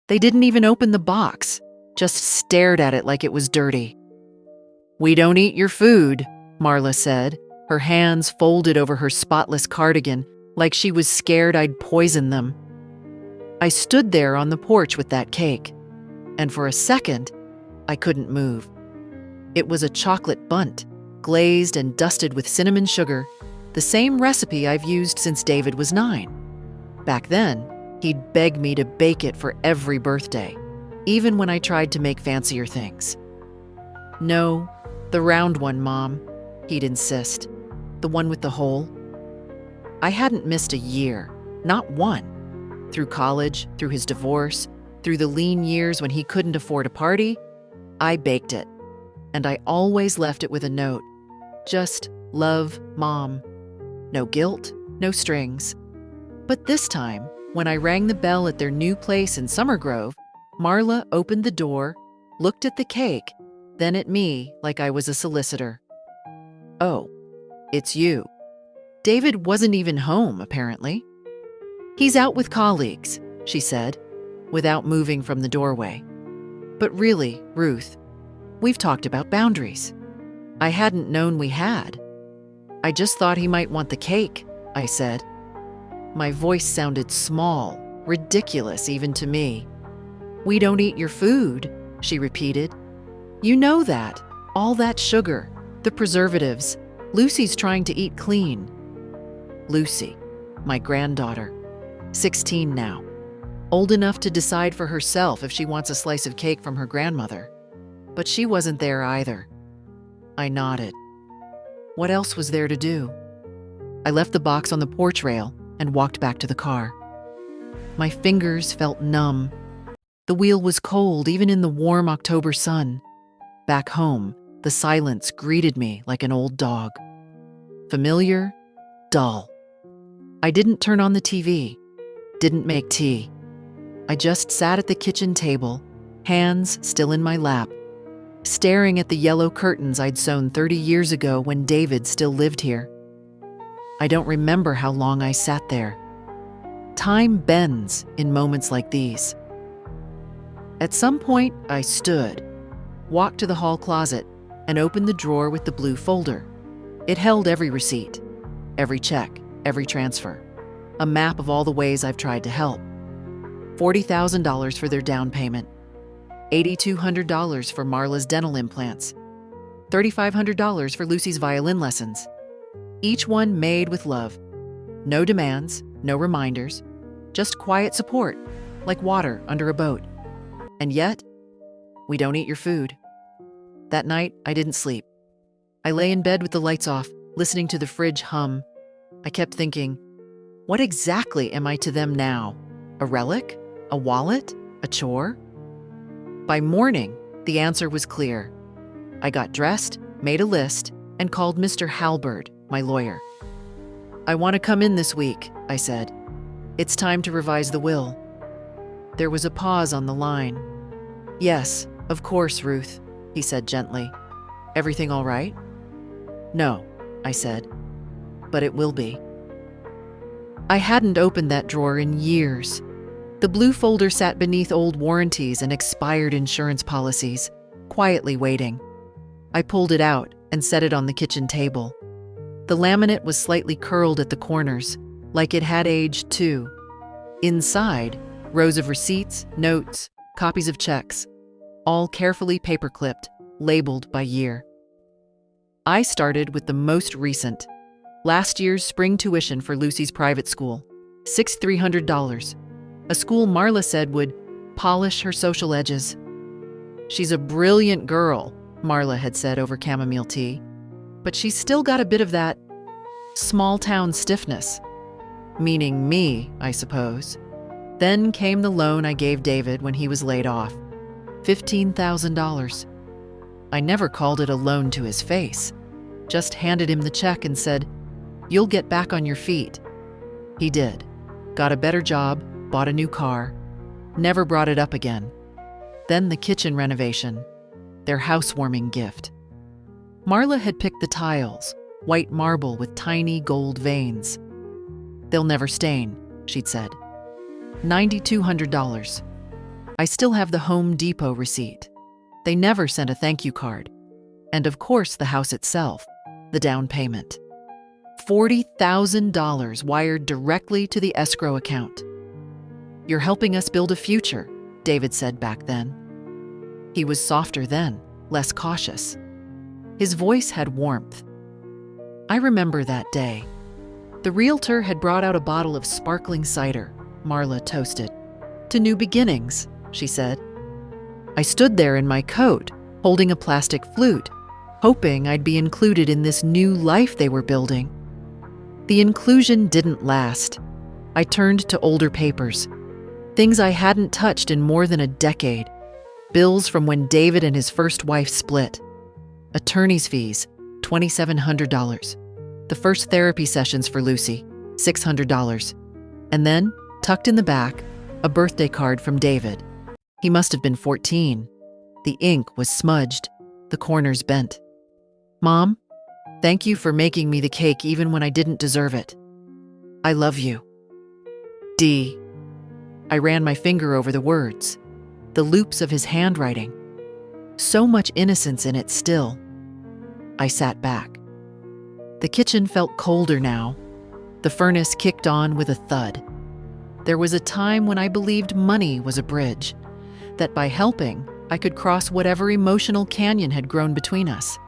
They didn't even open the box, just stared at it like it was dirty. "We don't eat your food," Marla said, her hands folded over her spotless cardigan like she was scared I'd poison them. I stood there on the porch with that cake, and for a second, I couldn't move. It was a chocolate bundt, glazed and dusted with cinnamon sugar, the same recipe I've used since David was 9. Back then, he'd beg me to bake it for every birthday, even when I tried to make fancier things. "No, the round one, Mom," he'd insist. "The one with the hole." I hadn't missed a year, not one. Through college, through his divorce, through the lean years when he couldn't afford a party, I baked it. And I always left it with a note. Just, "Love, Mom." No guilt, no strings. But this time, when I rang the bell at their new place in Summer Grove, Marla opened the door, looked at the cake, then at me like I was a solicitor. "Oh, it's you." David wasn't even home, apparently. "He's out with colleagues," she said, without moving from the doorway. "But really, Ruth, we've talked about boundaries. I hadn't known we had. I just thought he might want the cake," I said. My voice sounded small, ridiculous even to me. "We don't eat your food," she repeated. "You know that. All that sugar, the preservatives. Lucy's trying to eat clean." Lucy, my granddaughter, 16 now, old enough to decide for herself if she wants a slice of cake from her grandmother. But she wasn't there either. I nodded. What else was there to do? I left the box on the porch rail and walked back to the car. My fingers felt numb. The wheel was cold even in the warm October sun. Back home, the silence greeted me like an old dog. Familiar, dull. I didn't turn on the TV, didn't make tea. I just sat at the kitchen table, hands still in my lap, staring at the yellow curtains I'd sewn 30 years ago when David still lived here. I don't remember how long I sat there. Time bends in moments like these. At some point, I stood, walked to the hall closet, and opened the drawer with the blue folder. It held every receipt, every check, every transfer, a map of all the ways I've tried to help. $40,000 for their down payment, $8,200 for Marla's dental implants, $3,500 for Lucy's violin lessons. Each one made with love. No demands, no reminders, just quiet support, like water under a boat. And yet, we don't eat your food. That night, I didn't sleep. I lay in bed with the lights off, listening to the fridge hum. I kept thinking, what exactly am I to them now? A relic? A wallet? A chore? By morning, the answer was clear. I got dressed, made a list, and called Mr. Halberd, my lawyer. "I want to come in this week," I said. "It's time to revise the will." There was a pause on the line. "Yes, of course, Ruth," he said gently. "Everything all right?" "No," I said, "but it will be." I hadn't opened that drawer in years. The blue folder sat beneath old warranties and expired insurance policies, quietly waiting. I pulled it out and set it on the kitchen table. The laminate was slightly curled at the corners, like it had aged too. Inside, rows of receipts, notes, copies of checks, all carefully paper-clipped, labeled by year. I started with the most recent. Last year's spring tuition for Lucy's private school, $6,300. A school Marla said would polish her social edges. "She's a brilliant girl," Marla had said over chamomile tea, "but she's still got a bit of that small-town stiffness." Meaning me, I suppose. Then came the loan I gave David when he was laid off, $15,000. I never called it a loan to his face, just handed him the check and said, "You'll get back on your feet." He did. Got a better job, bought a new car, never brought it up again. Then the kitchen renovation, their housewarming gift. Marla had picked the tiles, white marble with tiny gold veins. "They'll never stain," she'd said. $9,200. I still have the Home Depot receipt. They never sent a thank you card. And of course, the house itself, the down payment. $40,000 wired directly to the escrow account. "You're helping us build a future," David said back then. He was softer then, less cautious. His voice had warmth. I remember that day. The realtor had brought out a bottle of sparkling cider, Marla toasted. "To new beginnings," she said. I stood there in my coat, holding a plastic flute, hoping I'd be included in this new life they were building. The inclusion didn't last. I turned to older papers, things I hadn't touched in more than a decade. Bills from when David and his first wife split. Attorney's fees, $2,700. The first therapy sessions for Lucy, $600. And then, tucked in the back, a birthday card from David. He must have been 14. The ink was smudged, the corners bent. "Mom, thank you for making me the cake even when I didn't deserve it. I love you. D." I ran my finger over the words, the loops of his handwriting. So much innocence in it still. I sat back. The kitchen felt colder now. The furnace kicked on with a thud. There was a time when I believed money was a bridge, that by helping, I could cross whatever emotional canyon had grown between us.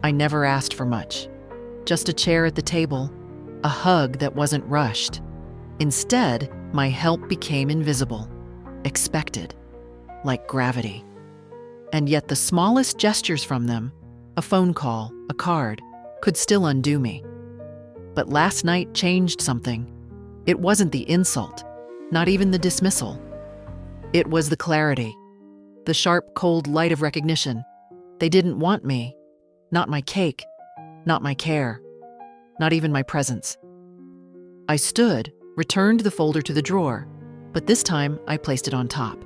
I never asked for much. Just a chair at the table, a hug that wasn't rushed. Instead, my help became invisible, expected, like gravity. And yet the smallest gestures from them, a phone call, a card, could still undo me. But last night changed something. It wasn't the insult, not even the dismissal. It was the clarity, the sharp, cold light of recognition. They didn't want me, not my cake, not my care, not even my presence. I stood, returned the folder to the drawer, but this time I placed it on top.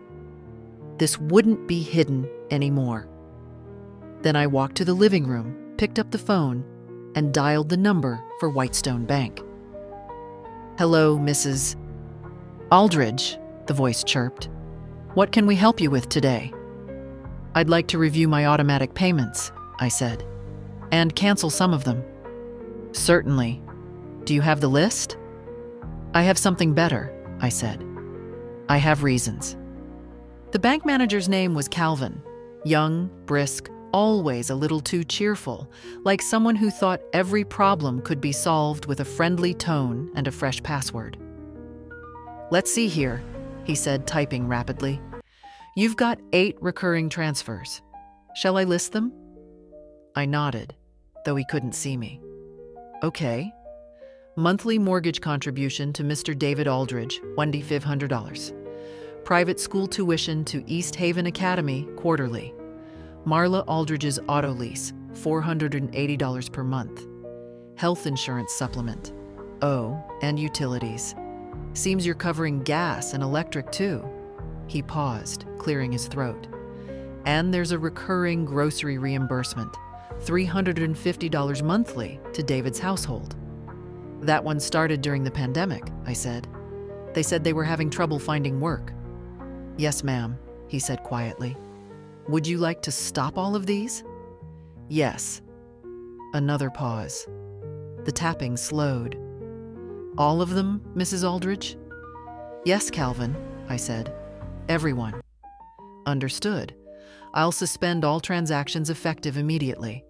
This wouldn't be hidden anymore. Then I walked to the living room, picked up the phone, and dialed the number for Whitestone Bank. "Hello, Mrs. Aldridge," the voice chirped. "What can we help you with today?" "I'd like to review my automatic payments," I said, "and cancel some of them." "Certainly. Do you have the list?" "I have something better," I said. "I have reasons." The bank manager's name was Calvin, young, brisk, always a little too cheerful, like someone who thought every problem could be solved with a friendly tone and a fresh password. "Let's see here," he said, typing rapidly. "You've got 8 recurring transfers. Shall I list them?" I nodded, though he couldn't see me. "Okay. Monthly mortgage contribution to Mr. David Aldridge, $2,500. Private school tuition to East Haven Academy, quarterly. Marla Aldridge's auto lease, $480 per month. Health insurance supplement. Oh, and utilities. Seems you're covering gas and electric too." He paused, clearing his throat. "And there's a recurring grocery reimbursement, $350 monthly to David's household." "That one started during the pandemic," I said. "They said they were having trouble finding work." "Yes, ma'am," he said quietly. "Would you like to stop all of these?" "Yes." Another pause. The tapping slowed. "All of them, Mrs. Aldridge?" "Yes, Calvin," I said. "Everyone." "Understood. I'll suspend all transactions effective immediately,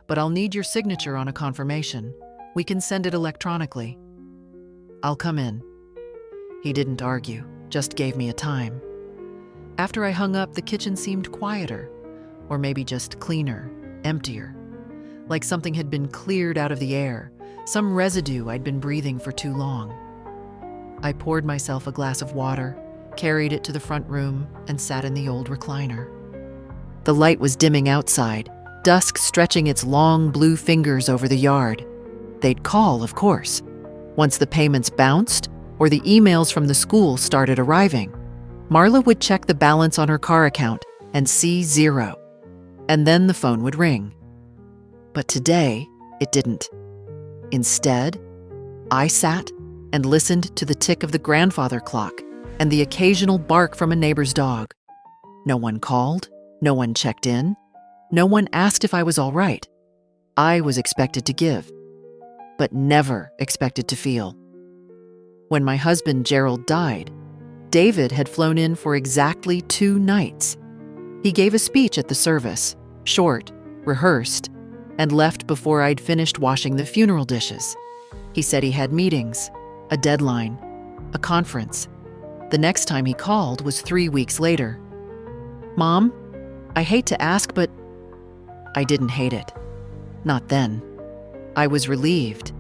but I'll need your signature on a confirmation. We can send it electronically." "I'll come in." He didn't argue, just gave me a time. After I hung up, the kitchen seemed quieter, or maybe just cleaner, emptier, like something had been cleared out of the air, some residue I'd been breathing for too long. I poured myself a glass of water, carried it to the front room, and sat in the old recliner. The light was dimming outside, dusk stretching its long blue fingers over the yard. They'd call, of course, once the payments bounced or the emails from the school started arriving. Marla would check the balance on her car account and see 0. And then the phone would ring. But today, it didn't. Instead, I sat and listened to the tick of the grandfather clock, and the occasional bark from a neighbor's dog. No one called, no one checked in, no one asked if I was all right. I was expected to give, but never expected to feel. When my husband Gerald died, David had flown in for exactly 2 nights. He gave a speech at the service, short, rehearsed, and left before I'd finished washing the funeral dishes. He said he had meetings, a deadline, a conference. The next time he called was 3 weeks later. "Mom, I hate to ask, but..." I didn't hate it. Not then. I was relieved.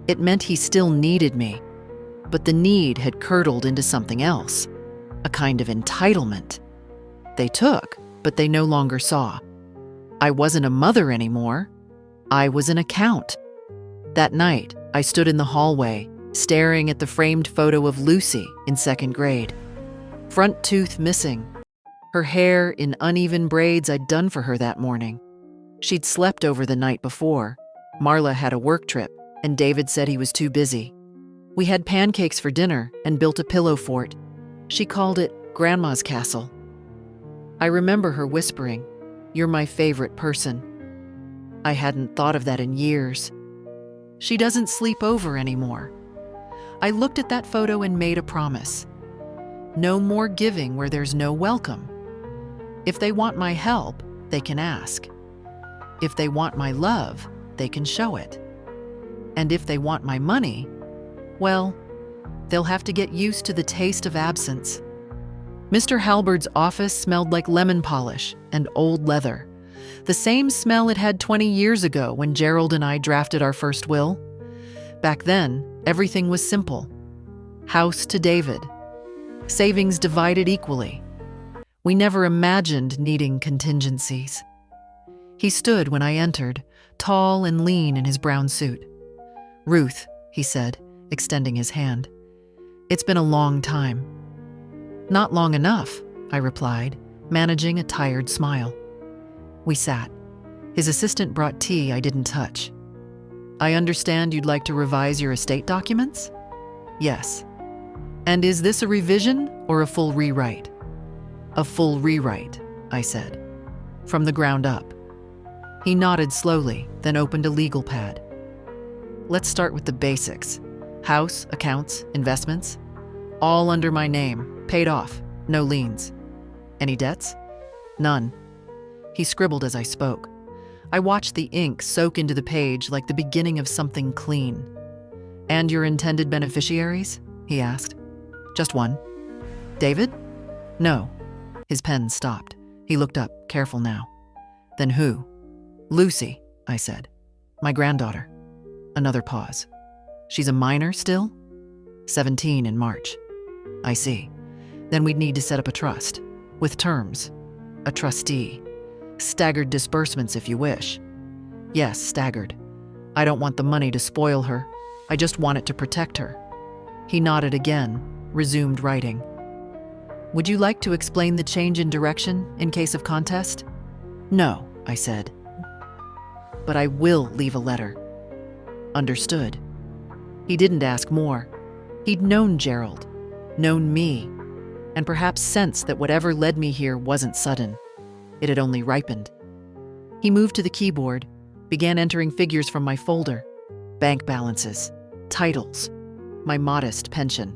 It meant he still needed me, but the need had curdled into something else, a kind of entitlement. They took, but they no longer saw. I wasn't a mother anymore. I was an account. That night, I stood in the hallway, staring at the framed photo of Lucy in 2nd grade. Front tooth missing. Her hair in uneven braids I'd done for her that morning. She'd slept over the night before. Marla had a work trip, and David said he was too busy. We had pancakes for dinner and built a pillow fort. She called it Grandma's Castle. I remember her whispering, "You're my favorite person." I hadn't thought of that in years. She doesn't sleep over anymore. I looked at that photo and made a promise. No more giving where there's no welcome. If they want my help, they can ask. If they want my love, they can show it. And if they want my money, well, they'll have to get used to the taste of absence. Mr. Halberd's office smelled like lemon polish and old leather, the same smell it had 20 years ago when Gerald and I drafted our first will. Back then, everything was simple. House to David. Savings divided equally. We never imagined needing contingencies. He stood when I entered, tall and lean in his brown suit. "Ruth," he said, extending his hand. "It's been a long time." "Not long enough," I replied, managing a tired smile. We sat. His assistant brought tea I didn't touch. "I understand you'd like to revise your estate documents?" "Yes." "And is this a revision or a full rewrite?" "A full rewrite," I said. "From the ground up." He nodded slowly, then opened a legal pad. "Let's start with the basics. House, accounts, investments. All under my name, paid off, no liens. Any debts?" "None." He scribbled as I spoke. I watched the ink soak into the page like the beginning of something clean. "And your intended beneficiaries?" he asked. "Just one." "David?" "No." His pen stopped. He looked up, careful now. "Then who?" "Lucy," I said. "My granddaughter." Another pause. "She's a minor still?" 17 in March. "I see. Then we'd need to set up a trust. With terms. A trustee. Staggered disbursements if you wish." "Yes, staggered. I don't want the money to spoil her. I just want it to protect her." He nodded again, resumed writing. "Would you like to explain the change in direction in case of contest?" "No," I said. "But I will leave a letter." "Understood." He didn't ask more. He'd known Gerald, known me, and perhaps sensed that whatever led me here wasn't sudden. It had only ripened. He moved to the keyboard, began entering figures from my folder, bank balances, titles, my modest pension.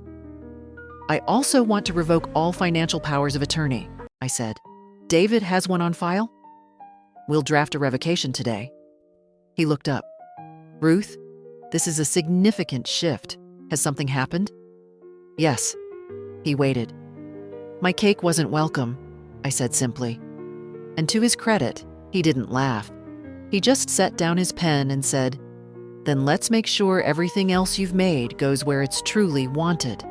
"I also want to revoke all financial powers of attorney," I said. "David has one on file?" "We'll draft a revocation today." He looked up. "Ruth, this is a significant shift. Has something happened?" "Yes." He waited. "My cake wasn't welcome," I said simply. And to his credit, he didn't laugh. He just set down his pen and said, "Then let's make sure everything else you've made goes where it's truly wanted."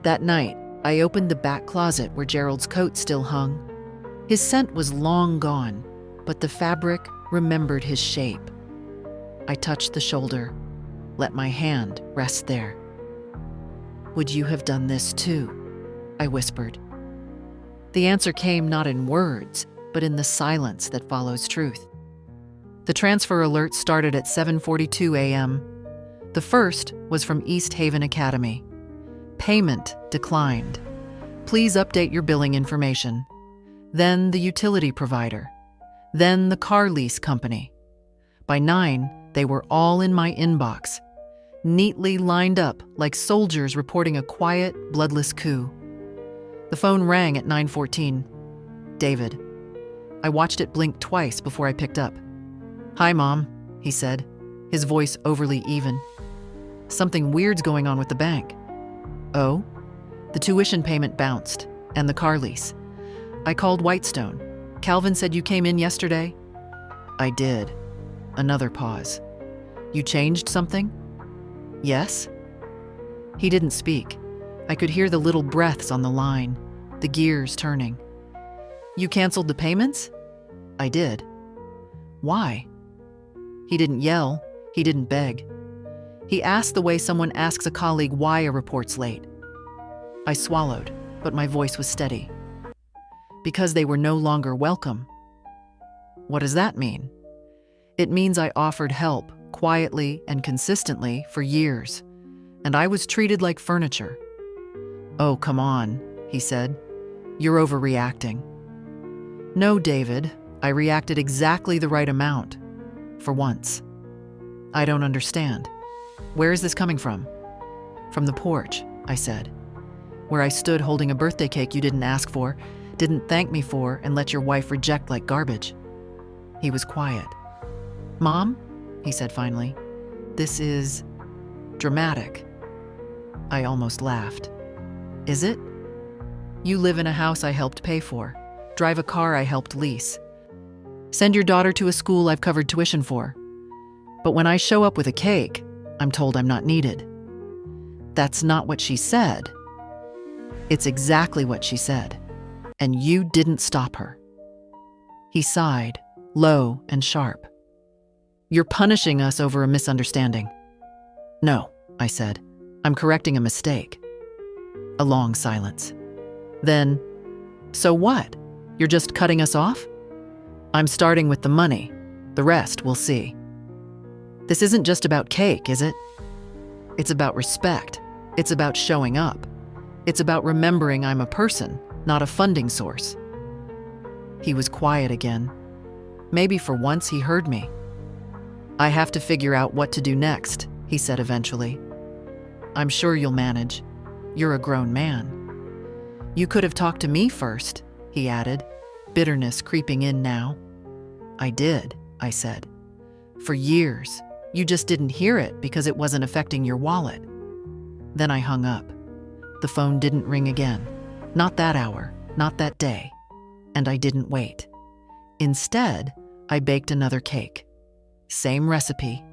That night, I opened the back closet where Gerald's coat still hung. His scent was long gone, but the fabric remembered his shape. I touched the shoulder, let my hand rest there. "Would you have done this too?" I whispered. The answer came not in words, but in the silence that follows truth. The transfer alert started at 7:42 a.m. The first was from East Haven Academy. Payment declined. Please update your billing information. Then the utility provider. Then the car lease company. By 9, they were all in my inbox, neatly lined up like soldiers reporting a quiet, bloodless coup. The phone rang at 9:14. David. I watched it blink twice before I picked up. "Hi, Mom," he said, his voice overly even. "Something weird's going on with the bank." "Oh?" "The tuition payment bounced, and the car lease. I called Whitestone. Calvin said you came in yesterday?" "I did." Another pause. "You changed something?" "Yes." He didn't speak. I could hear the little breaths on the line, the gears turning. "You canceled the payments?" "I did." "Why?" He didn't yell. He didn't beg. He asked the way someone asks a colleague why a report's late. I swallowed, but my voice was steady. "Because they were no longer welcome." "What does that mean?" "It means I offered help, quietly and consistently, for years, and I was treated like furniture." "Oh, come on," he said. "You're overreacting." "No, David, I reacted exactly the right amount. For once." "I don't understand. Where is this coming from?" "From the porch," I said, "where I stood holding a birthday cake you didn't ask for, didn't thank me for, and let your wife reject like garbage." He was quiet. "Mom," he said finally, "this is dramatic." I almost laughed. "Is it? You live in a house I helped pay for, drive a car I helped lease, send your daughter to a school I've covered tuition for. But when I show up with a cake, I'm told I'm not needed." "That's not what she said." "It's exactly what she said. And you didn't stop her." He sighed, low and sharp. "You're punishing us over a misunderstanding." "No," I said. "I'm correcting a mistake." A long silence. Then, "So what? You're just cutting us off?" "I'm starting with the money. The rest we'll see." "This isn't just about cake, is it?" "It's about respect. It's about showing up. It's about remembering I'm a person, not a funding source." He was quiet again. Maybe for once he heard me. "I have to figure out what to do next," he said eventually. "I'm sure you'll manage. You're a grown man." "You could have talked to me first," he added, bitterness creeping in now. "I did," I said. "For years. You just didn't hear it because it wasn't affecting your wallet." Then I hung up. The phone didn't ring again. Not that hour, not that day. And I didn't wait. Instead, I baked another cake. Same recipe,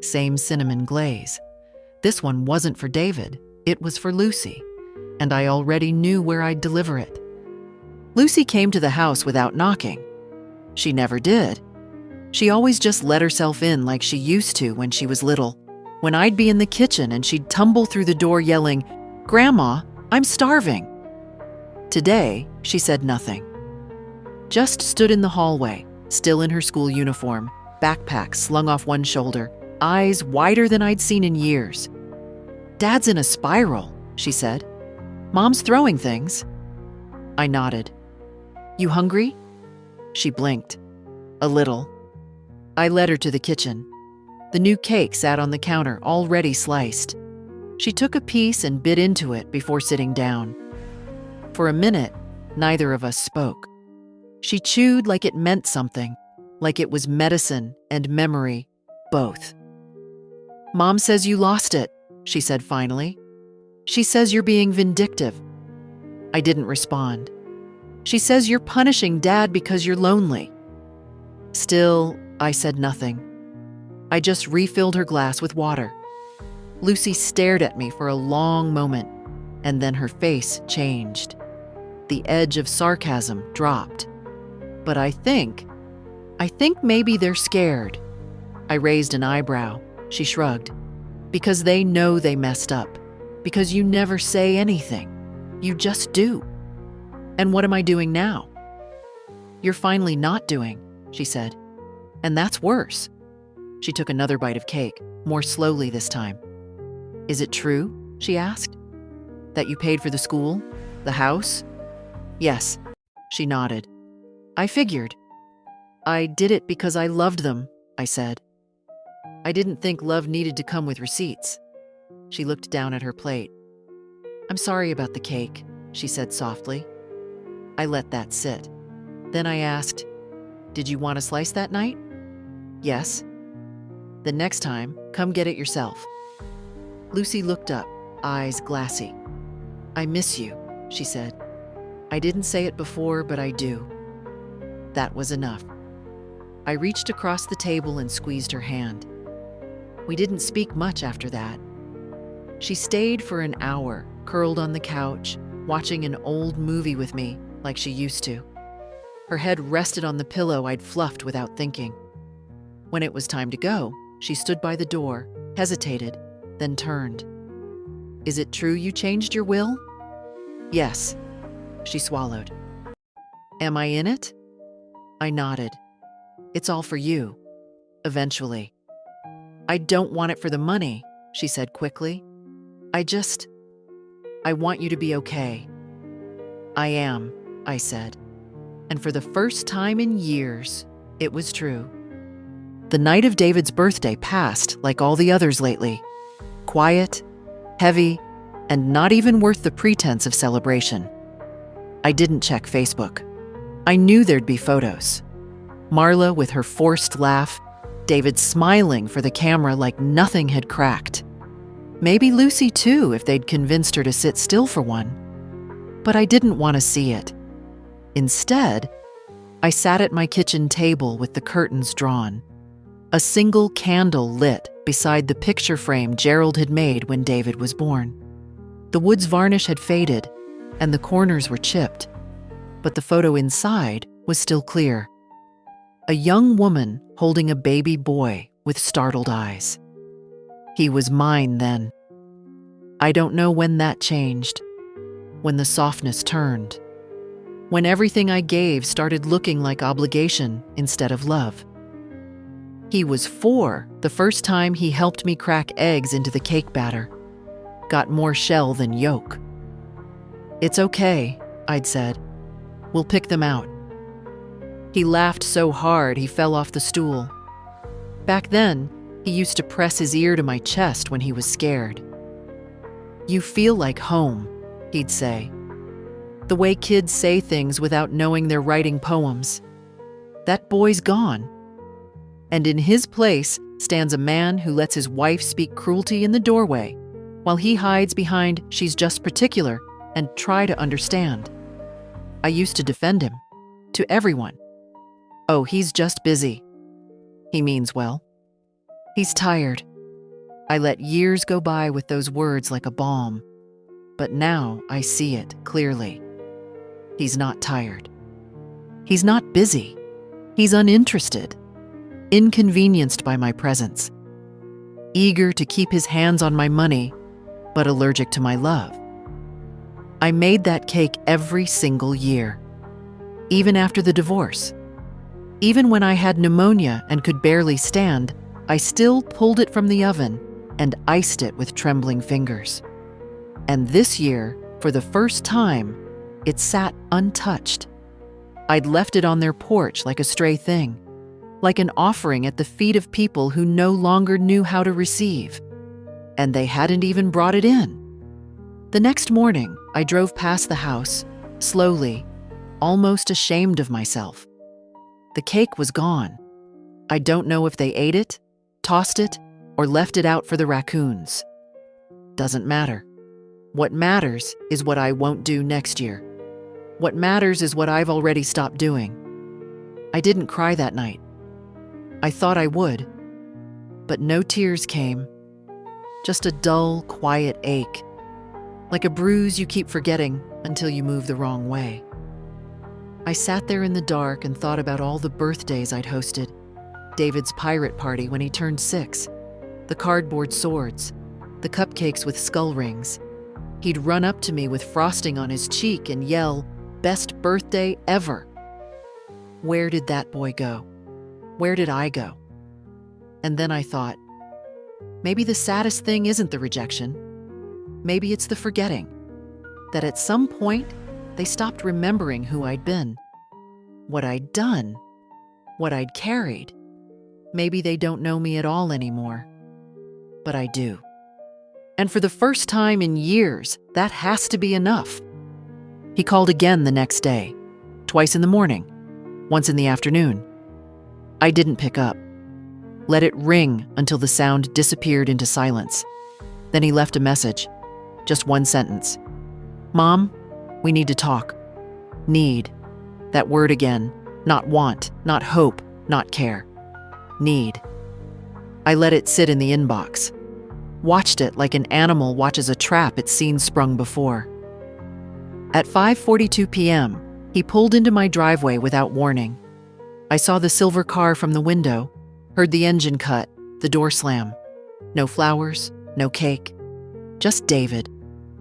same cinnamon glaze. This one wasn't for David, it was for Lucy, and I already knew where I'd deliver it. Lucy came to the house without knocking. She never did. She always just let herself in like she used to when she was little, when I'd be in the kitchen and she'd tumble through the door yelling, "Grandma, I'm starving." Today, she said nothing. Just stood in the hallway, still in her school uniform, backpack slung off one shoulder, eyes wider than I'd seen in years. "Dad's in a spiral," she said. "Mom's throwing things." I nodded. "You hungry?" She blinked. "A little." I led her to the kitchen. The new cake sat on the counter, already sliced. She took a piece and bit into it before sitting down. For a minute, neither of us spoke. She chewed like it meant something, like it was medicine and memory, both. "Mom says you lost it," she said finally. "She says you're being vindictive." I didn't respond. "She says you're punishing Dad because you're lonely." Still, I said nothing. I just refilled her glass with water. Lucy stared at me for a long moment, and then her face changed. The edge of sarcasm dropped. "But I think maybe they're scared." I raised an eyebrow. She shrugged. "Because they know they messed up. Because you never say anything. You just do." "And what am I doing now?" "You're finally not doing," she said. "And that's worse." She took another bite of cake, more slowly this time. "Is it true?" she asked. That you paid for the school? The house? Yes, she nodded. I figured. I did it because I loved them, I said. I didn't think love needed to come with receipts. She looked down at her plate. I'm sorry about the cake, she said softly. I let that sit. Then I asked, did you want a slice that night? Yes. The next time, come get it yourself. Lucy looked up, eyes glassy. I miss you, she said. I didn't say it before, but I do. That was enough. I reached across the table and squeezed her hand. We didn't speak much after that. She stayed for an hour, curled on the couch, watching an old movie with me like she used to. Her head rested on the pillow I'd fluffed without thinking. When it was time to go, she stood by the door, hesitated, then turned. Is it true you changed your will? Yes, she swallowed. Am I in it? I nodded. It's all for you, eventually. I don't want it for the money, she said quickly. I want you to be okay. I am, I said. And for the first time in years, it was true. The night of David's birthday passed like all the others lately. Quiet, heavy, and not even worth the pretense of celebration. I didn't check Facebook. I knew there'd be photos. Marla with her forced laugh, David smiling for the camera like nothing had cracked. Maybe Lucy too, if they'd convinced her to sit still for one. But I didn't want to see it. Instead, I sat at my kitchen table with the curtains drawn. A single candle lit beside the picture frame Gerald had made when David was born. The wood's varnish had faded, and the corners were chipped, but the photo inside was still clear. A young woman holding a baby boy with startled eyes. He was mine then. I don't know when that changed, when the softness turned, when everything I gave started looking like obligation instead of love. He was 4 the first time he helped me crack eggs into the cake batter. Got more shell than yolk. It's okay, I'd said. We'll pick them out. He laughed so hard he fell off the stool. Back then, he used to press his ear to my chest when he was scared. You feel like home, he'd say. The way kids say things without knowing they're writing poems. That boy's gone. And in his place stands a man who lets his wife speak cruelty in the doorway, while he hides behind she's just particular and try to understand. I used to defend him, to everyone. Oh, he's just busy. He means well. He's tired. I let years go by with those words like a balm, but now I see it clearly. He's not tired. He's not busy. He's uninterested, inconvenienced by my presence, eager to keep his hands on my money, but allergic to my love. I made that cake every single year, even after the divorce. Even when I had pneumonia and could barely stand, I still pulled it from the oven and iced it with trembling fingers. And this year, for the first time, it sat untouched. I'd left it on their porch like a stray thing, like an offering at the feet of people who no longer knew how to receive. And they hadn't even brought it in. The next morning, I drove past the house, slowly, almost ashamed of myself. The cake was gone. I don't know if they ate it, tossed it, or left it out for the raccoons. Doesn't matter. What matters is what I won't do next year. What matters is what I've already stopped doing. I didn't cry that night. I thought I would, but no tears came. Just a dull, quiet ache, like a bruise you keep forgetting until you move the wrong way. I sat there in the dark and thought about all the birthdays I'd hosted. David's pirate party when he turned 6, the cardboard swords, the cupcakes with skull rings. He'd run up to me with frosting on his cheek and yell, "Best birthday ever." Where did that boy go? Where did I go? And then I thought, maybe the saddest thing isn't the rejection. Maybe it's the forgetting. that at some point, they stopped remembering who I'd been, what I'd done, what I'd carried. Maybe they don't know me at all anymore, but I do. And for the first time in years, that has to be enough. He called again the next day, twice in the morning, once in the afternoon. I didn't pick up. Let it ring until the sound disappeared into silence. Then he left a message, just one sentence. "Mom, we need to talk." Need. That word again. Not want, not hope, not care. Need. I let it sit in the inbox. Watched it like an animal watches a trap it's seen sprung before. At 5:42 p.m., he pulled into my driveway without warning. I saw the silver car from the window, heard the engine cut, the door slam. No flowers, no cake. Just David,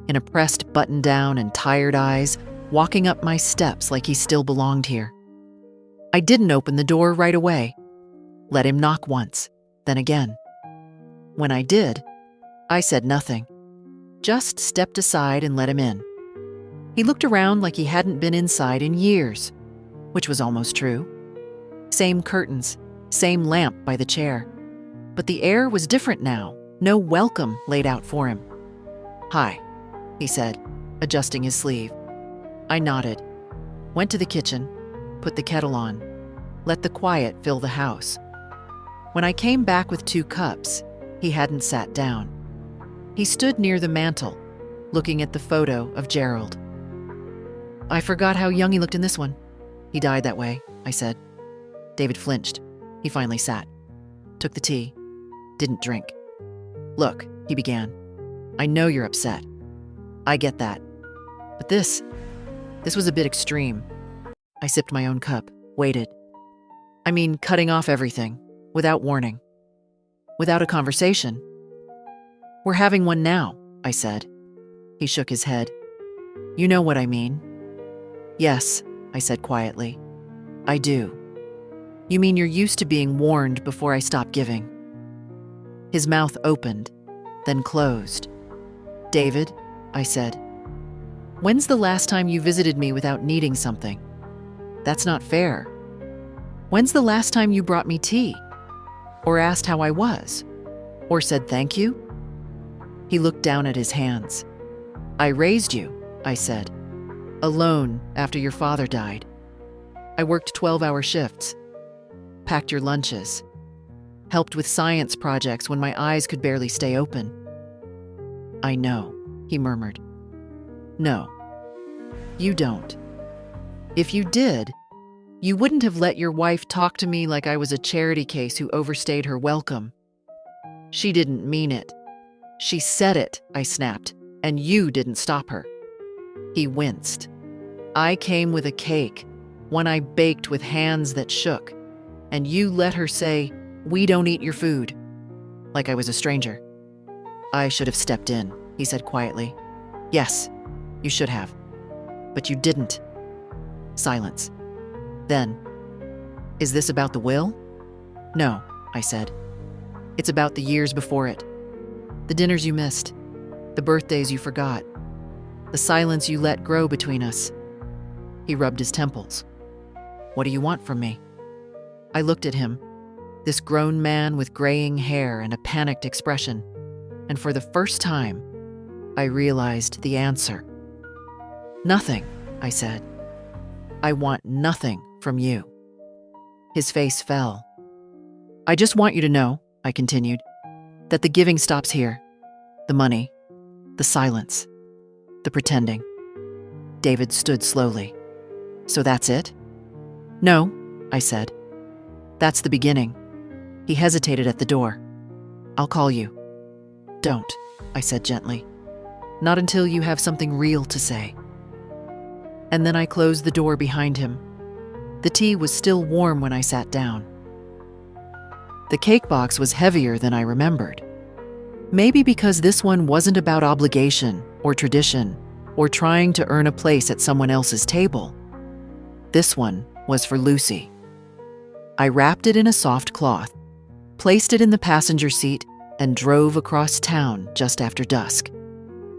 in a pressed button-down and tired eyes, walking up my steps like he still belonged here. I didn't open the door right away. Let him knock once, then again. When I did, I said nothing. Just stepped aside and let him in. He looked around like he hadn't been inside in years, which was almost true. Same curtains, same lamp by the chair. But the air was different now, no welcome laid out for him. "Hi," he said, adjusting his sleeve. I nodded, went to the kitchen, put the kettle on, let the quiet fill the house. When I came back with 2 cups, he hadn't sat down. He stood near the mantel, looking at the photo of Gerald. "I forgot how young he looked in this one. He died that way," I said. David flinched. He finally sat, took the tea, didn't drink. "Look," he began, "I know you're upset. I get that. But this was a bit extreme." I sipped my own cup, waited. "I mean, cutting off everything, without warning, without a conversation." "We're having one now," I said. He shook his head. "You know what I mean." "Yes," I said quietly. "I do. You mean you're used to being warned before I stop giving." His mouth opened, then closed. "David," I said, "when's the last time you visited me without needing something? That's not fair. When's the last time you brought me tea? Or asked how I was? Or said thank you?" He looked down at his hands. "I raised you," I said, "alone after your father died. I worked 12-hour shifts, packed your lunches, helped with science projects when my eyes could barely stay open." "I know," he murmured. "No, you don't. If you did, you wouldn't have let your wife talk to me like I was a charity case who overstayed her welcome. She didn't mean it. She said it," I snapped, "and you didn't stop her." He winced. "I came with a cake, one I baked with hands that shook, and you let her say, 'We don't eat your food,' like I was a stranger." "I should have stepped in," he said quietly. "Yes, you should have. But you didn't." Silence. Then, "Is this about the will?" "No," I said. "It's about the years before it. The dinners you missed, the birthdays you forgot, the silence you let grow between us." He rubbed his temples. "What do you want from me?" I looked at him, this grown man with graying hair and a panicked expression, and for the first time, I realized the answer. "Nothing," I said. "I want nothing from you." His face fell. "I just want you to know," I continued, "that the giving stops here. The money, the silence, the pretending." David stood slowly. "So that's it?" "No," I said. "That's the beginning." He hesitated at the door. "I'll call you." "Don't," I said gently. "Not until you have something real to say." And then I closed the door behind him. The tea was still warm when I sat down. The cake box was heavier than I remembered. Maybe because this one wasn't about obligation or tradition or trying to earn a place at someone else's table. This one was for Lucy. I wrapped it in a soft cloth, placed it in the passenger seat, and drove across town just after dusk.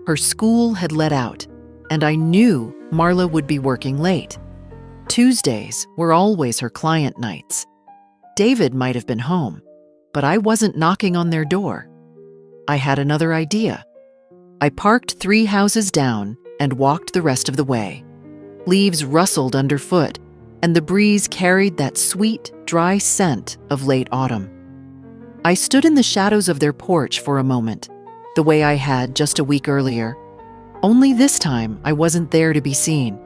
Her school had let out, and I knew Marla would be working late. Tuesdays were always her client nights. David might have been home, but I wasn't knocking on their door. I had another idea. I parked 3 houses down and walked the rest of the way. Leaves rustled underfoot, and the breeze carried that sweet, dry scent of late autumn. I stood in the shadows of their porch for a moment, the way I had just a week earlier. Only this time I wasn't there to be seen.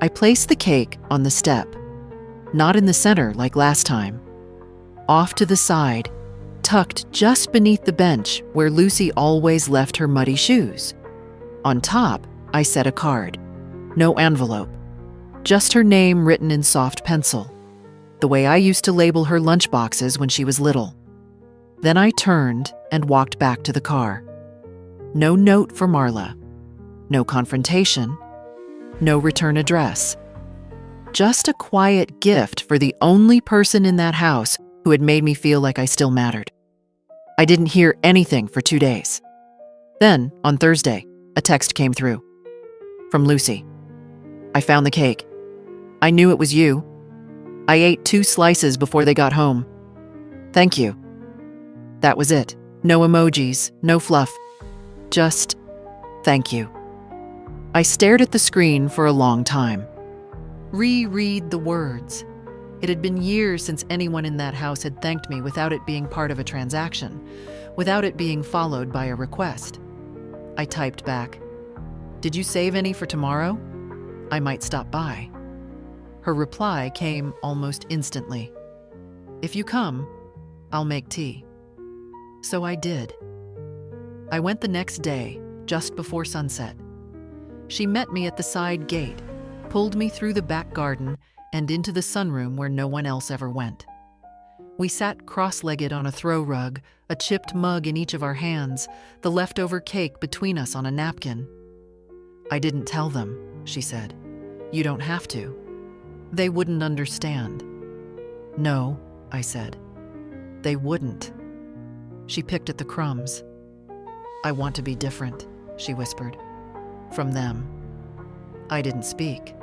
I placed the cake on the step, not in the center like last time. Off to the side, tucked just beneath the bench where Lucy always left her muddy shoes. On top, I set a card. No envelope. Just her name written in soft pencil, the way I used to label her lunchboxes when she was little. Then I turned and walked back to the car. No note for Marla. No confrontation. No return address. Just a quiet gift for the only person in that house who had made me feel like I still mattered. I didn't hear anything for 2 days. Then, on Thursday, a text came through. From Lucy. I found the cake. I knew it was you. I ate 2 slices before they got home. Thank you. That was it. No emojis, no fluff. Just, thank you. I stared at the screen for a long time. Reread the words. It had been years since anyone in that house had thanked me without it being part of a transaction, without it being followed by a request. I typed back, "Did you save any for tomorrow? I might stop by." Her reply came almost instantly. "If you come, I'll make tea." So I did. I went the next day, just before sunset. She met me at the side gate, pulled me through the back garden and into the sunroom where no one else ever went. We sat cross-legged on a throw rug, a chipped mug in each of our hands, the leftover cake between us on a napkin. "I didn't tell them," she said. "You don't have to. They wouldn't understand." "No," I said. "They wouldn't." She picked at the crumbs. "I want to be different," she whispered. "From them." I didn't speak,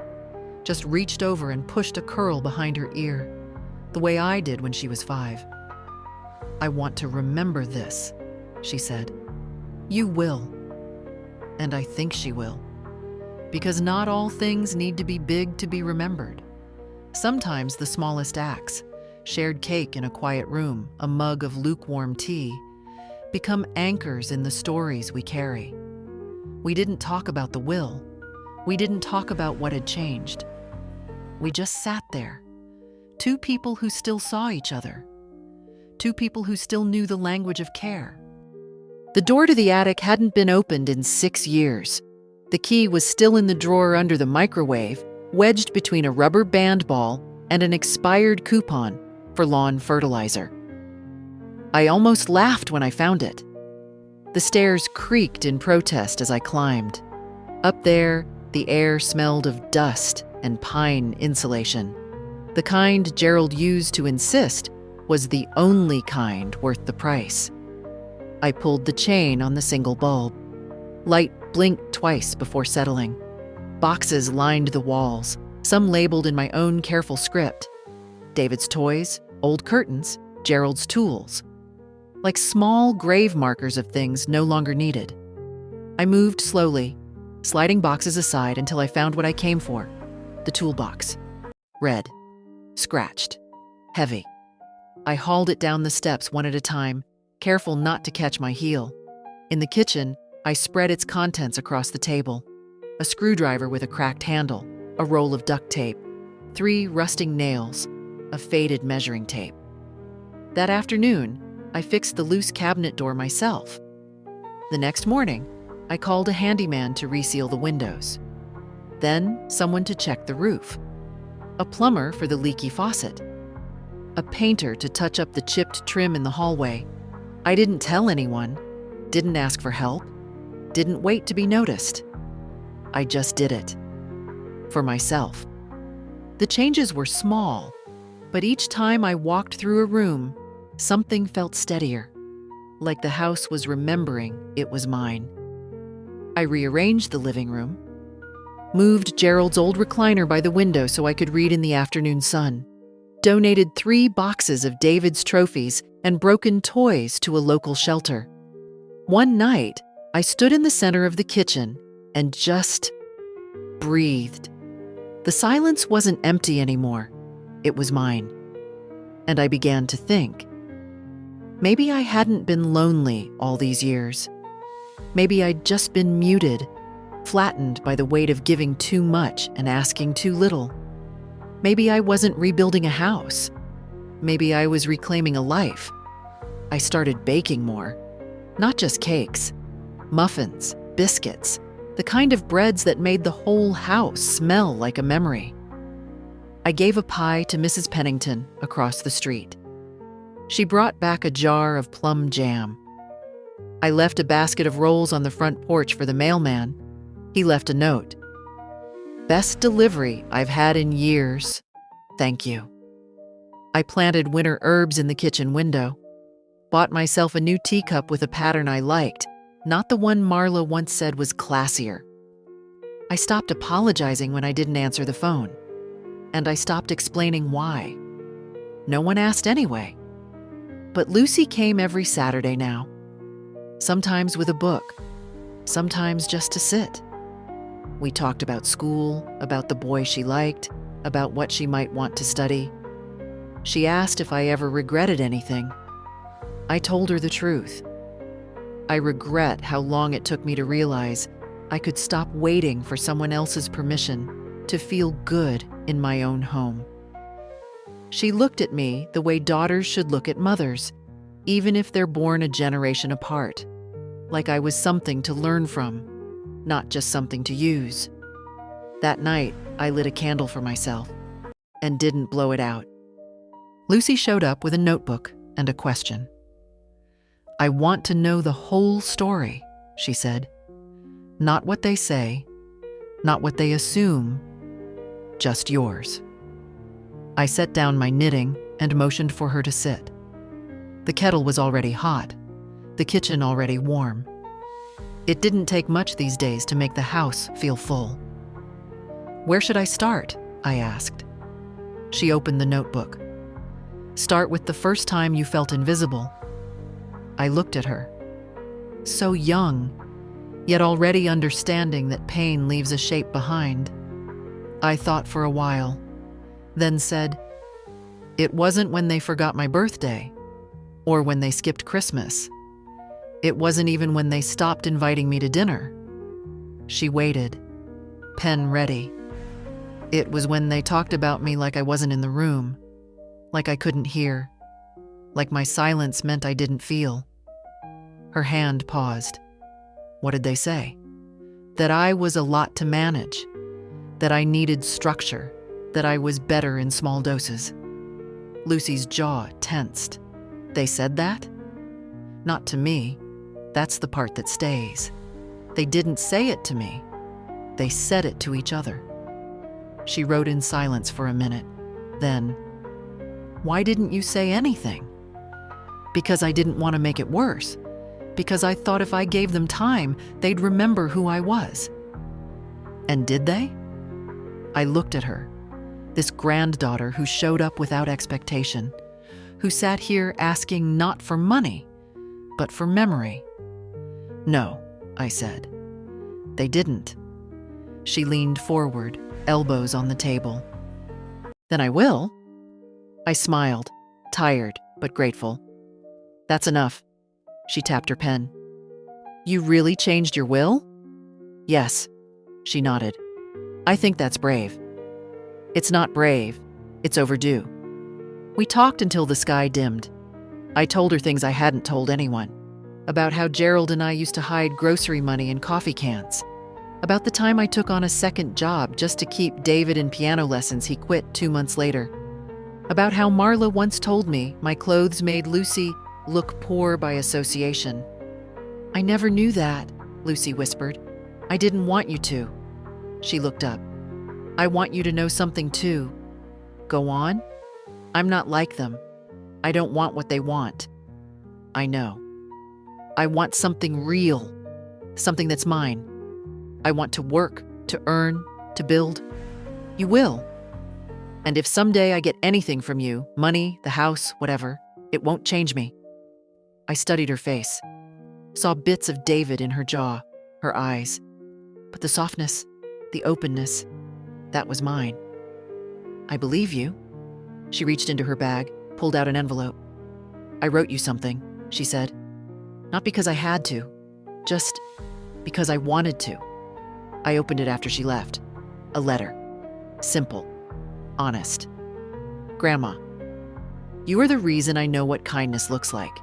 just reached over and pushed a curl behind her ear, the way I did when she was 5. "I want to remember this," she said. "You will." And I think she will. Because not all things need to be big to be remembered. Sometimes the smallest acts, shared cake in a quiet room, a mug of lukewarm tea, become anchors in the stories we carry. We didn't talk about the will. We didn't talk about what had changed. We just sat there. 2 people who still saw each other. 2 people who still knew the language of care. The door to the attic hadn't been opened in 6 years. The key was still in the drawer under the microwave, wedged between a rubber band ball and an expired coupon for lawn fertilizer. I almost laughed when I found it. The stairs creaked in protest as I climbed. Up there, the air smelled of dust and pine insulation. The kind Gerald used to insist was the only kind worth the price. I pulled the chain on the single bulb. Light blinked twice before settling. Boxes lined the walls, some labeled in my own careful script. David's toys, old curtains, Gerald's tools. Like small grave markers of things no longer needed. I moved slowly, sliding boxes aside until I found what I came for. The toolbox. Red. Scratched. Heavy. I hauled it down the steps one at a time, careful not to catch my heel. In the kitchen, I spread its contents across the table. A screwdriver with a cracked handle, a roll of duct tape, 3 rusting nails, a faded measuring tape. That afternoon, I fixed the loose cabinet door myself. The next morning, I called a handyman to reseal the windows. Then, someone to check the roof. A plumber for the leaky faucet. A painter to touch up the chipped trim in the hallway. I didn't tell anyone, didn't ask for help, didn't wait to be noticed. I just did it. For myself. The changes were small, but each time I walked through a room, something felt steadier, like the house was remembering it was mine. I rearranged the living room, moved Gerald's old recliner by the window so I could read in the afternoon sun, donated 3 boxes of David's trophies and broken toys to a local shelter. One night, I stood in the center of the kitchen and just breathed. The silence wasn't empty anymore. It was mine. And I began to think. Maybe I hadn't been lonely all these years. Maybe I'd just been muted, flattened by the weight of giving too much and asking too little. Maybe I wasn't rebuilding a house. Maybe I was reclaiming a life. I started baking more. Not just cakes, muffins, biscuits, the kind of breads that made the whole house smell like a memory. I gave a pie to Mrs. Pennington across the street. She brought back a jar of plum jam. I left a basket of rolls on the front porch for the mailman. He left a note. Best delivery I've had in years. Thank you. I planted winter herbs in the kitchen window. Bought myself a new teacup with a pattern I liked, not the one Marla once said was classier. I stopped apologizing when I didn't answer the phone. And I stopped explaining why. No one asked anyway. But Lucy came every Saturday now. Sometimes with a book, sometimes just to sit. We talked about school, about the boy she liked, about what she might want to study. She asked if I ever regretted anything. I told her the truth. I regret how long it took me to realize I could stop waiting for someone else's permission to feel good in my own home. She looked at me the way daughters should look at mothers, even if they're born a generation apart, like I was something to learn from, not just something to use. That night, I lit a candle for myself and didn't blow it out. Lucy showed up with a notebook and a question. I want to know the whole story, she said. Not what they say, not what they assume, just yours. I set down my knitting and motioned for her to sit. The kettle was already hot, the kitchen already warm. It didn't take much these days to make the house feel full. Where should I start? I asked. She opened the notebook. Start with the first time you felt invisible. I looked at her. So young, yet already understanding that pain leaves a shape behind. I thought for a while, then said, it wasn't when they forgot my birthday, or when they skipped Christmas. It wasn't even when they stopped inviting me to dinner. She waited, pen ready. It was when they talked about me like I wasn't in the room, like I couldn't hear, like my silence meant I didn't feel. Her hand paused. What did they say? That I was a lot to manage, that I needed structure, that I was better in small doses. Lucy's jaw tensed. They said that? Not to me. That's the part that stays. They didn't say it to me. They said it to each other. She wrote in silence for a minute. Then, why didn't you say anything? Because I didn't want to make it worse. Because I thought if I gave them time, they'd remember who I was. And did they? I looked at her, this granddaughter who showed up without expectation, who sat here asking not for money, but for memory. No, I said. They didn't. She leaned forward, elbows on the table. Then I will. I smiled, tired but grateful. That's enough. She tapped her pen. You really changed your will? Yes, she nodded. I think that's brave. It's not brave, it's overdue. We talked until the sky dimmed. I told her things I hadn't told anyone. About how Gerald and I used to hide grocery money in coffee cans. About the time I took on a second job just to keep David in piano lessons he quit 2 months later. About how Marla once told me my clothes made Lucy look poor by association. I never knew that, Lucy whispered. I didn't want you to. She looked up. I want you to know something too. Go on? I'm not like them. I don't want what they want. I know. I want something real, something that's mine. I want to work, to earn, to build. You will. And if someday I get anything from you, money, the house, whatever, it won't change me. I studied her face, saw bits of David in her jaw, her eyes. But the softness, the openness, that was mine. I believe you. She reached into her bag, pulled out an envelope. I wrote you something, she said. Not because I had to, just because I wanted to. I opened it after she left. A letter. Simple. Honest. Grandma, you are the reason I know what kindness looks like.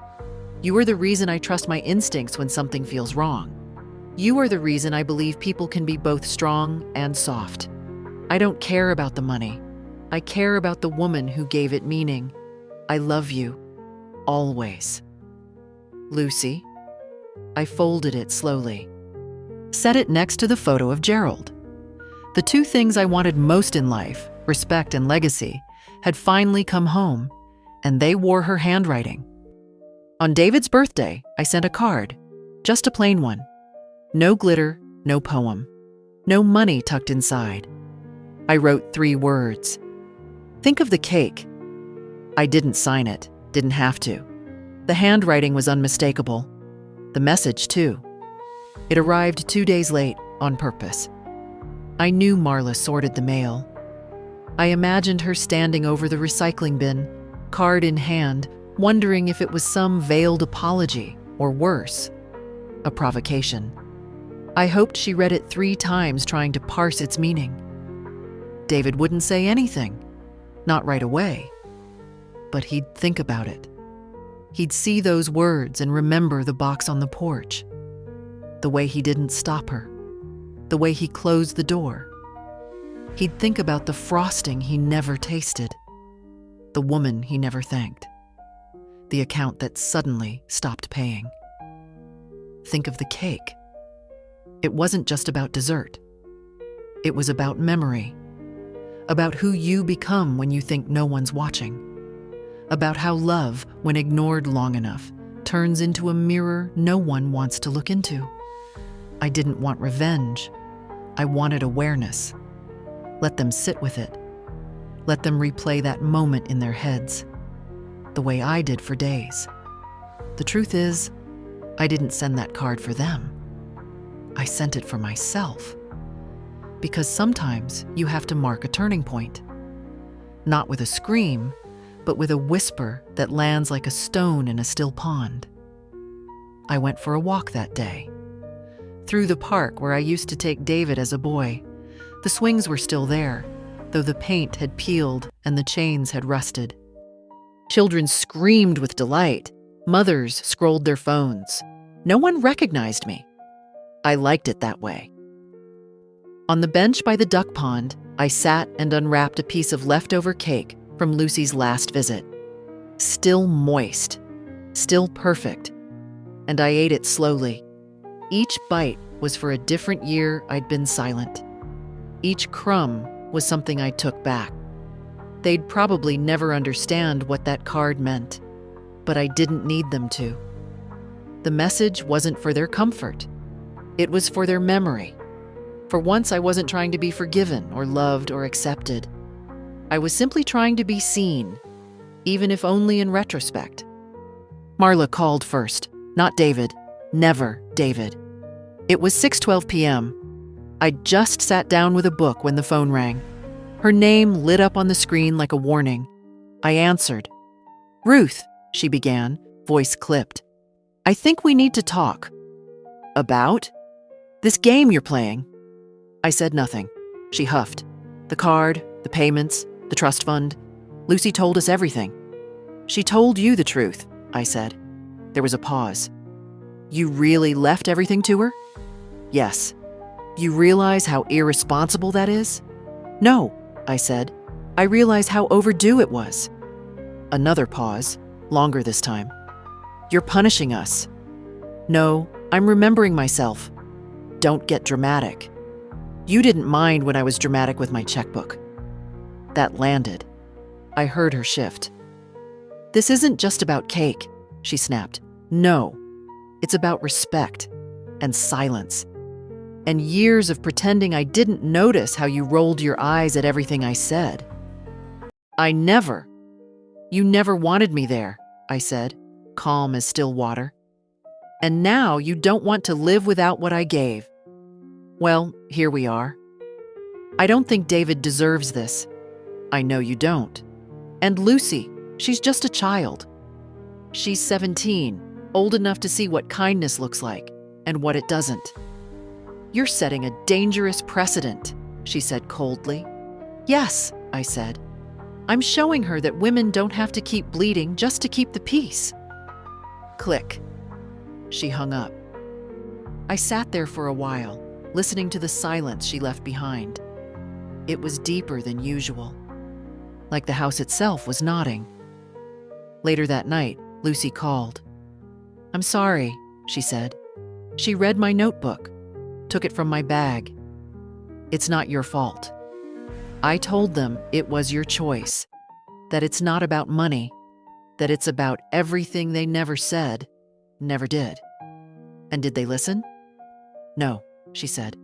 You are the reason I trust my instincts when something feels wrong. You are the reason I believe people can be both strong and soft. I don't care about the money. I care about the woman who gave it meaning. I love you. Always. Lucy. I folded it slowly. Set it next to the photo of Gerald. The two things I wanted most in life, respect and legacy, had finally come home, and they wore her handwriting. On David's birthday, I sent a card, just a plain one. No glitter, no poem, no money tucked inside. I wrote 3 words. Think of the cake. I didn't sign it, didn't have to. The handwriting was unmistakable. The message, too. It arrived 2 days late, on purpose. I knew Marla sorted the mail. I imagined her standing over the recycling bin, card in hand, wondering if it was some veiled apology, or worse, a provocation. I hoped she read it 3 times trying to parse its meaning. David wouldn't say anything, not right away, but he'd think about it. He'd see those words and remember the box on the porch, the way he didn't stop her, the way he closed the door. He'd think about the frosting he never tasted, the woman he never thanked, the account that suddenly stopped paying. Think of the cake. It wasn't just about dessert. It was about memory, about who you become when you think no one's watching, about how love, when ignored long enough, turns into a mirror no one wants to look into. I didn't want revenge. I wanted awareness. Let them sit with it. Let them replay that moment in their heads, the way I did for days. The truth is, I didn't send that card for them. I sent it for myself. Because sometimes you have to mark a turning point. Not with a scream, but with a whisper that lands like a stone in a still pond. I went for a walk that day. Through the park where I used to take David as a boy. The swings were still there, though the paint had peeled and the chains had rusted. Children screamed with delight. Mothers scrolled their phones. No one recognized me. I liked it that way. On the bench by the duck pond, I sat and unwrapped a piece of leftover cake from Lucy's last visit. Still moist, still perfect, and I ate it slowly. Each bite was for a different year I'd been silent. Each crumb was something I took back. They'd probably never understand what that card meant, but I didn't need them to. The message wasn't for their comfort. It was for their memory. For once, I wasn't trying to be forgiven or loved or accepted. I was simply trying to be seen, even if only in retrospect. Marla called first, not David. Never David. It was 6:12 p.m. I'd just sat down with a book when the phone rang. Her name lit up on the screen like a warning. I answered. "Ruth," she began, voice clipped. "I think we need to talk." "About?" "This game you're playing." I said nothing. She huffed. "The card, the payments, the trust fund. Lucy told us everything." "She told you the truth," I said. There was a pause. "You really left everything to her?" "Yes." "You realize how irresponsible that is?" "No," I said. "I realize how overdue it was." Another pause, longer this time. "You're punishing us." "No, I'm remembering myself." "Don't get dramatic." "You didn't mind when I was dramatic with my checkbook." That landed. I heard her shift. "This isn't just about cake," she snapped. "No, it's about respect and silence. and years of pretending I didn't notice how you rolled your eyes at everything I said. You never wanted me there, I said, calm as still water. And now you don't want to live without what I gave. Well, here we are. I don't think David deserves this. I know you don't. And Lucy, she's just a child. She's 17, old enough to see what kindness looks like and what it doesn't. You're setting a dangerous precedent, she said coldly. Yes, I said. I'm showing her that women don't have to keep bleeding just to keep the peace. Click. She hung up. I sat there for a while, listening to the silence she left behind. It was deeper than usual, like the house itself was nodding. Later that night, Lucy called. I'm sorry, she said. She read my notebook, took it from my bag. It's not your fault. I told them it was your choice, that it's not about money, that it's about everything they never said, never did. And did they listen? No, she said.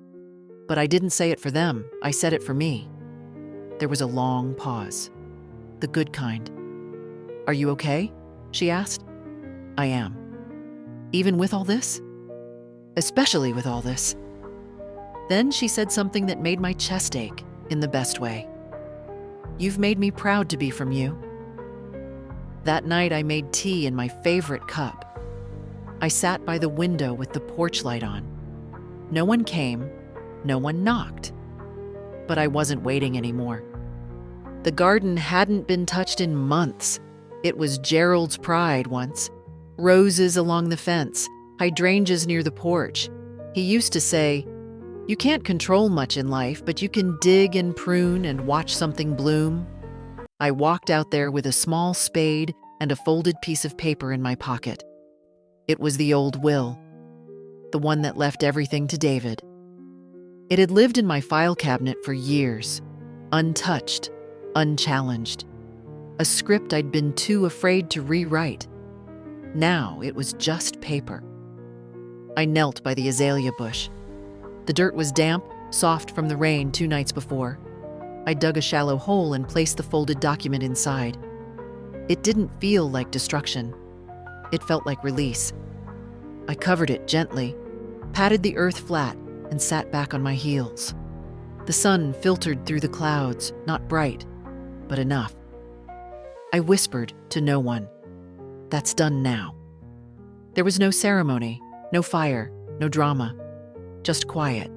But I didn't say it for them, I said it for me. There was a long pause. The good kind. Are you okay? She asked. I am. Even with all this? Especially with all this. Then she said something that made my chest ache in the best way. You've made me proud to be from you. That night I made tea in my favorite cup. I sat by the window with the porch light on. No one came, no one knocked. But I wasn't waiting anymore. The garden hadn't been touched in months. It was Gerald's pride once. Roses along the fence, hydrangeas near the porch. He used to say, you can't control much in life, but you can dig and prune and watch something bloom. I walked out there with a small spade and a folded piece of paper in my pocket. It was the old will, the one that left everything to David. It had lived in my file cabinet for years, untouched, unchallenged. A script I'd been too afraid to rewrite. Now it was just paper. I knelt by the azalea bush. The dirt was damp, soft from the rain 2 nights before. I dug a shallow hole and placed the folded document inside. It didn't feel like destruction. It felt like release. I covered it gently, patted the earth flat, and sat back on my heels. The sun filtered through the clouds, not bright, but enough. I whispered to no one. That's done now. There was no ceremony, no fire, no drama. Just quiet.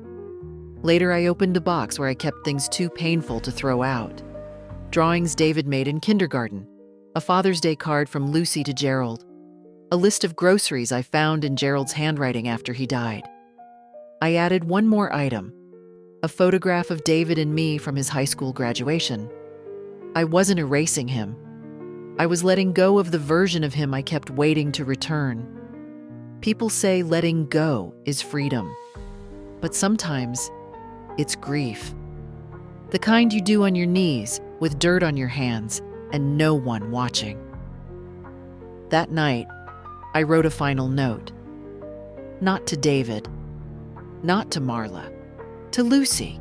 Later, I opened a box where I kept things too painful to throw out. Drawings David made in kindergarten, a Father's Day card from Lucy to Gerald, a list of groceries I found in Gerald's handwriting after he died. I added one more item, a photograph of David and me from his high school graduation. I wasn't erasing him. I was letting go of the version of him I kept waiting to return. People say letting go is freedom. But sometimes, it's grief. The kind you do on your knees, with dirt on your hands, and no one watching. That night, I wrote a final note. Not to David, not to Marla, to Lucy.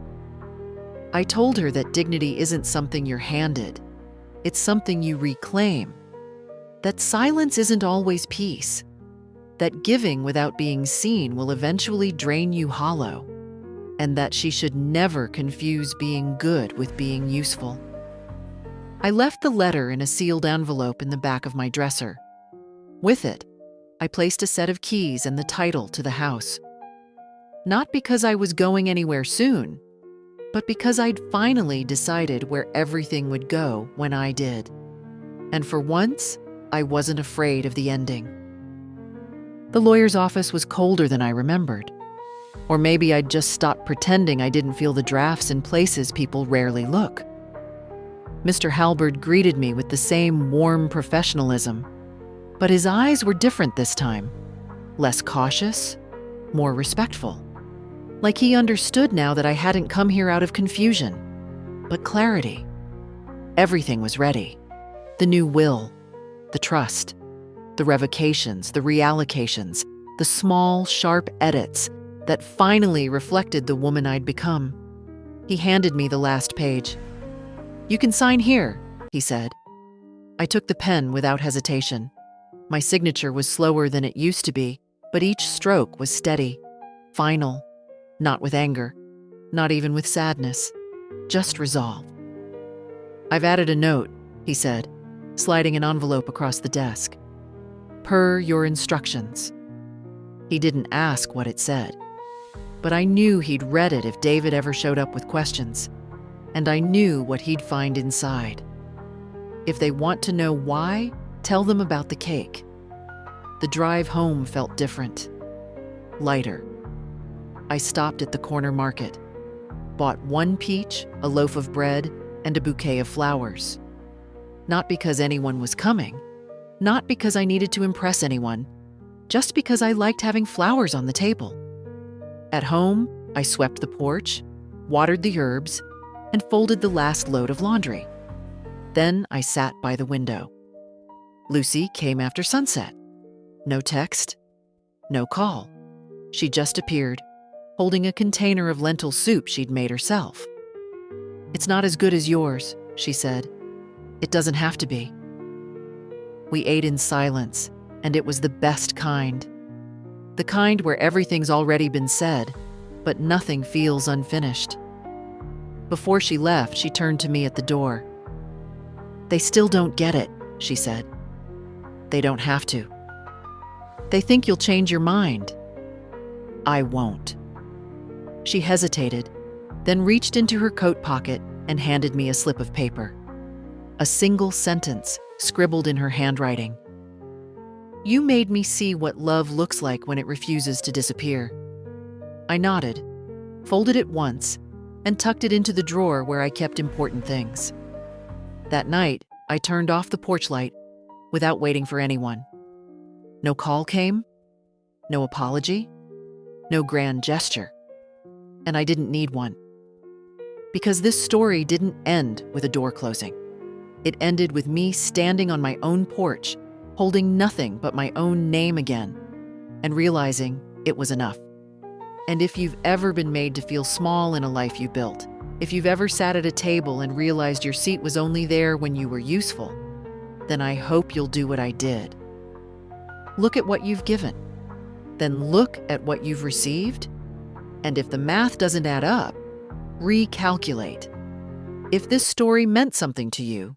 I told her that dignity isn't something you're handed. It's something you reclaim. That silence isn't always peace. That giving without being seen will eventually drain you hollow, and that she should never confuse being good with being useful. I left the letter in a sealed envelope in the back of my dresser. With it, I placed a set of keys and the title to the house. Not because I was going anywhere soon, but because I'd finally decided where everything would go when I did. And for once, I wasn't afraid of the ending. The lawyer's office was colder than I remembered. Or maybe I'd just stopped pretending I didn't feel the drafts in places people rarely look. Mr. Halberd greeted me with the same warm professionalism, but his eyes were different this time. Less cautious, more respectful. Like he understood now that I hadn't come here out of confusion, but clarity. Everything was ready. The new will, the trust, the revocations, the reallocations, the small, sharp edits, that finally reflected the woman I'd become. He handed me the last page. "You can sign here," he said. I took the pen without hesitation. My signature was slower than it used to be, but each stroke was steady, final, not with anger, not even with sadness, just resolve. "I've added a note," he said, sliding an envelope across the desk. "Per your instructions." He didn't ask what it said, but I knew he'd read it if David ever showed up with questions, and I knew what he'd find inside. If they want to know why, tell them about the cake. The drive home felt different, lighter. I stopped at the corner market, bought 1 peach, a loaf of bread, and a bouquet of flowers. Not because anyone was coming, not because I needed to impress anyone, just because I liked having flowers on the table. At home, I swept the porch, watered the herbs, and folded the last load of laundry. Then I sat by the window. Lucy came after sunset. No text, no call. She just appeared, holding a container of lentil soup she'd made herself. "It's not as good as yours," she said. "It doesn't have to be." We ate in silence, and it was the best kind. The kind where everything's already been said, but nothing feels unfinished. Before she left, she turned to me at the door. "They still don't get it," she said. "They don't have to. They think you'll change your mind. I won't." She hesitated, then reached into her coat pocket and handed me a slip of paper. A single sentence scribbled in her handwriting. "You made me see what love looks like when it refuses to disappear." I nodded, folded it once, and tucked it into the drawer where I kept important things. That night, I turned off the porch light without waiting for anyone. No call came, no apology, no grand gesture. And I didn't need one. Because this story didn't end with a door closing. It ended with me standing on my own porch, holding nothing but my own name again, and realizing it was enough. And if you've ever been made to feel small in a life you built, if you've ever sat at a table and realized your seat was only there when you were useful, then I hope you'll do what I did. Look at what you've given, then look at what you've received, and if the math doesn't add up, recalculate. If this story meant something to you,